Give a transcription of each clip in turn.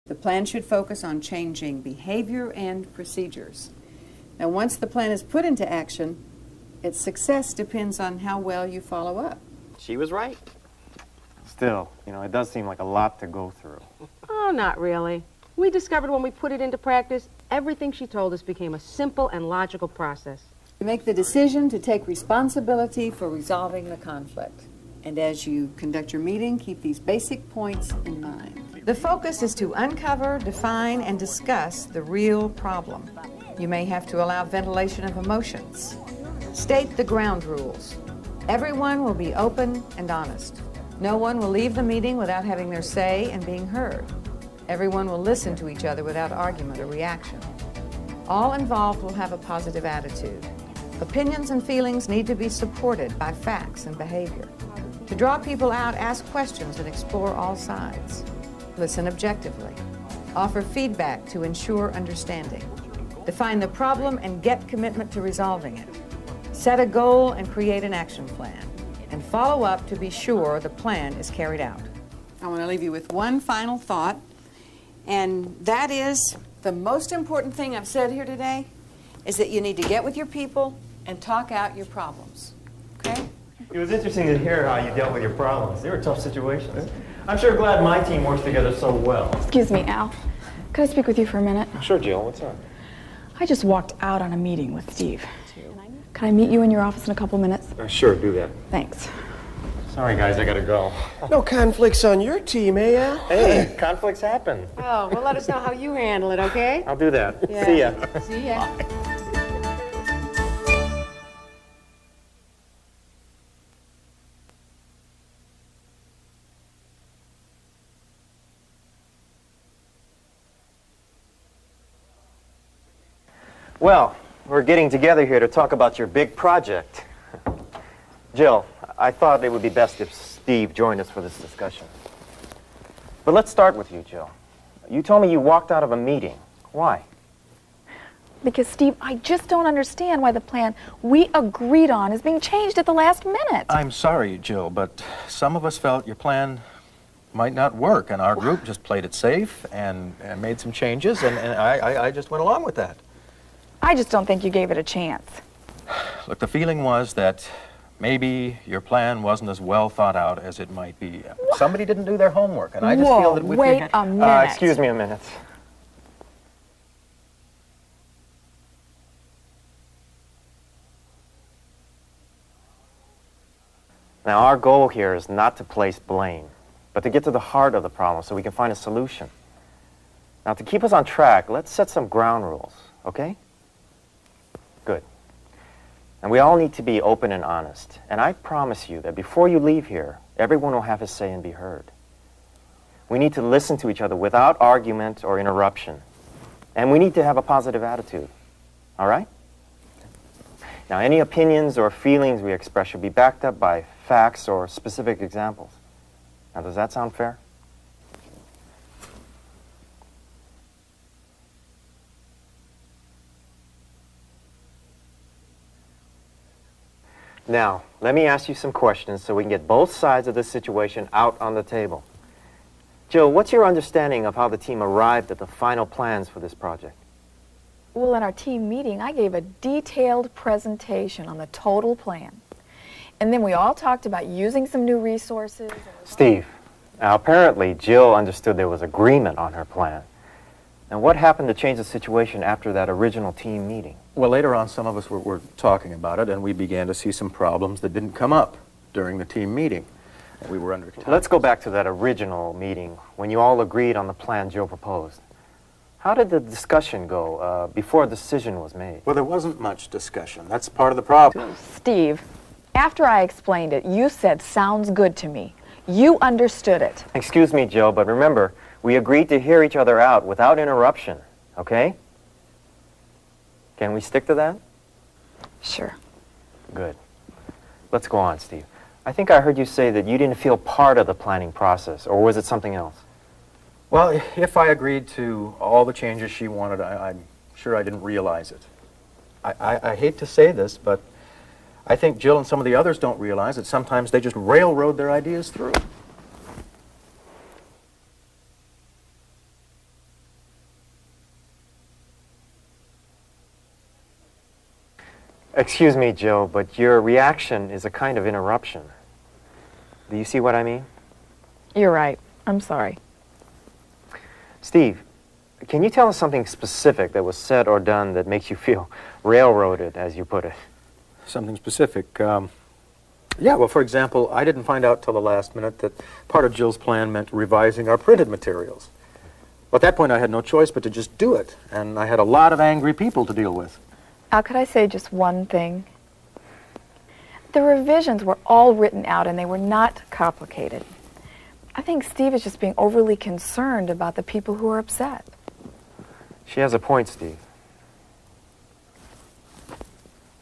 The plan should focus on changing behavior and procedures. Now, once the plan is put into action, its success depends on how well you follow up. She was right. Still, it does seem like a lot to go through. Oh, not really. We discovered when we put it into practice, everything she told us became a simple and logical process. You make the decision to take responsibility for resolving the conflict. And as you conduct your meeting, keep these basic points in mind. The focus is to uncover, define, and discuss the real problem. You may have to allow ventilation of emotions. State the ground rules. Everyone will be open and honest. No one will leave the meeting without having their say and being heard. Everyone will listen to each other without argument or reaction. All involved will have a positive attitude. Opinions and feelings need to be supported by facts and behavior. To draw people out, ask questions and explore all sides. Listen objectively. Offer feedback to ensure understanding. Define the problem and get commitment to resolving it. Set a goal and create an action plan. And follow up to be sure the plan is carried out. I want to leave you with one final thought, and that is the most important thing I've said here today is that you need to get with your people and talk out your problems. Okay? It was interesting to hear how you dealt with your problems. They were tough situations. I'm sure glad my team works together so well. Excuse me, Al. Could I speak with you for a minute? Sure, Jill. What's up? I just walked out on a meeting with Steve. Can I meet you in your office in a couple minutes? Sure, do that. Thanks. Sorry, guys, I gotta go. No conflicts on your team, eh, Al? Hey, conflicts happen. Oh, well, let us know how you handle it, okay? I'll do that. Yeah. See ya. See ya. Well, we're getting together here to talk about your big project. Jill, I thought it would be best if Steve joined us for this discussion. But let's start with you, Jill. You told me you walked out of a meeting. Why? Because, Steve, I just don't understand why the plan we agreed on is being changed at the last minute. I'm sorry, Jill, but some of us felt your plan might not work, and our group just played it safe and made some changes, and I just went along with that. I just don't think you gave it a chance. Look, the feeling was that maybe your plan wasn't as well thought out as it might be. Somebody didn't do their homework, and I just feel that we... Wait a minute. Excuse me a minute. Now, our goal here is not to place blame, but to get to the heart of the problem so we can find a solution. Now, to keep us on track, let's set some ground rules, okay? Good. And we all need to be open and honest. And I promise you that before you leave here, everyone will have his say and be heard. We need to listen to each other without argument or interruption. And we need to have a positive attitude. All right? Now, any opinions or feelings we express should be backed up by facts or specific examples. Now, does that sound fair? Now, let me ask you some questions so we can get both sides of this situation out on the table. Jill, what's your understanding of how the team arrived at the final plans for this project? Well, in our team meeting, I gave a detailed presentation on the total plan. And then we all talked about using some new resources. Steve, now apparently Jill understood there was agreement on her plan. And what happened to change the situation after that original team meeting? Well, later on, some of us were talking about it, and we began to see some problems that didn't come up during the team meeting. And we were under attack. Let's go back to that original meeting when you all agreed on the plan Jill proposed. How did the discussion go before a decision was made? Well, there wasn't much discussion. That's part of the problem. Steve, after I explained it, you said, "Sounds good to me." You understood it. Excuse me, Jill, but remember, we agreed to hear each other out without interruption, okay? Can we stick to that? Sure. Good. Let's go on, Steve. I think I heard you say that you didn't feel part of the planning process, or was it something else? Well, if I agreed to all the changes she wanted, I'm sure I didn't realize it. I hate to say this, but I think Jill and some of the others don't realize that sometimes they just railroad their ideas through. Excuse me, Jill, but your reaction is a kind of interruption. Do you see what I mean? You're right. I'm sorry. Steve, can you tell us something specific that was said or done that makes you feel railroaded, as you put it? Something specific. Yeah, well, for example, I didn't find out till the last minute that part of Jill's plan meant revising our printed materials. Well, at that point, I had no choice but to just do it, and I had a lot of angry people to deal with. Al, could I say just one thing? The revisions were all written out, and they were not complicated. I think Steve is just being overly concerned about the people who are upset. She has a point, Steve.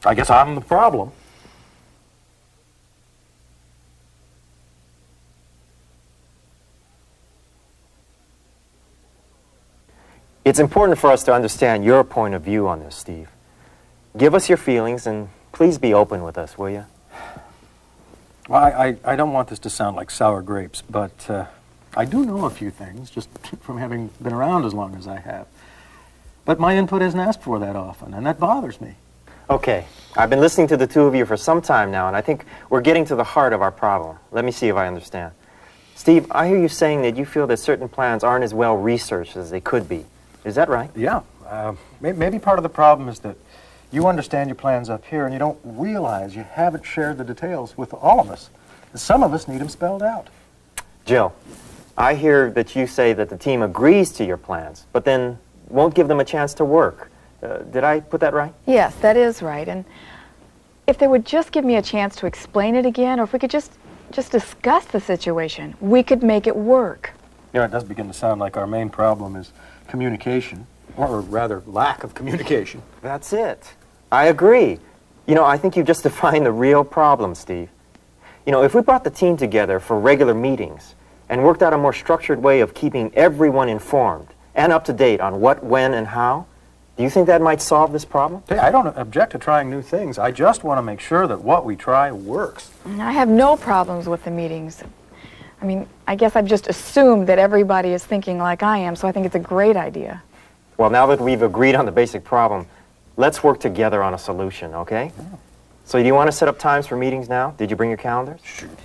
I guess I'm the problem. It's important for us to understand your point of view on this, Steve. Give us your feelings, and please be open with us, will you? Well, I don't want this to sound like sour grapes, but I do know a few things, just from having been around as long as I have. But my input isn't asked for that often, and that bothers me. Okay, I've been listening to the two of you for some time now, and I think we're getting to the heart of our problem. Let me see if I understand. Steve, I hear you saying that you feel that certain plans aren't as well researched as they could be. Is that right? Yeah. Maybe part of the problem is that you understand your plans up here, and you don't realize you haven't shared the details with all of us. Some of us need them spelled out. Jill, I hear that you say that the team agrees to your plans, but then won't give them a chance to work. Did I put that right? Yes, that is right. And if they would just give me a chance to explain it again, or if we could just discuss the situation, we could make it work. Yeah, it does begin to sound like our main problem is communication, or rather lack of communication. That's it. I agree. You know, I think you've just defined the real problem, Steve. You know, if we brought the team together for regular meetings and worked out a more structured way of keeping everyone informed and up to date on what, when, and how, do you think that might solve this problem? Hey, I don't object to trying new things. I just want to make sure that what we try works. I have no problems with the meetings. I mean, I guess I've just assumed that everybody is thinking like I am, so I think it's a great idea. Well, now that we've agreed on the basic problem, let's work together on a solution, okay? So do you want to set up times for meetings now? Did you bring your calendars? Shoot.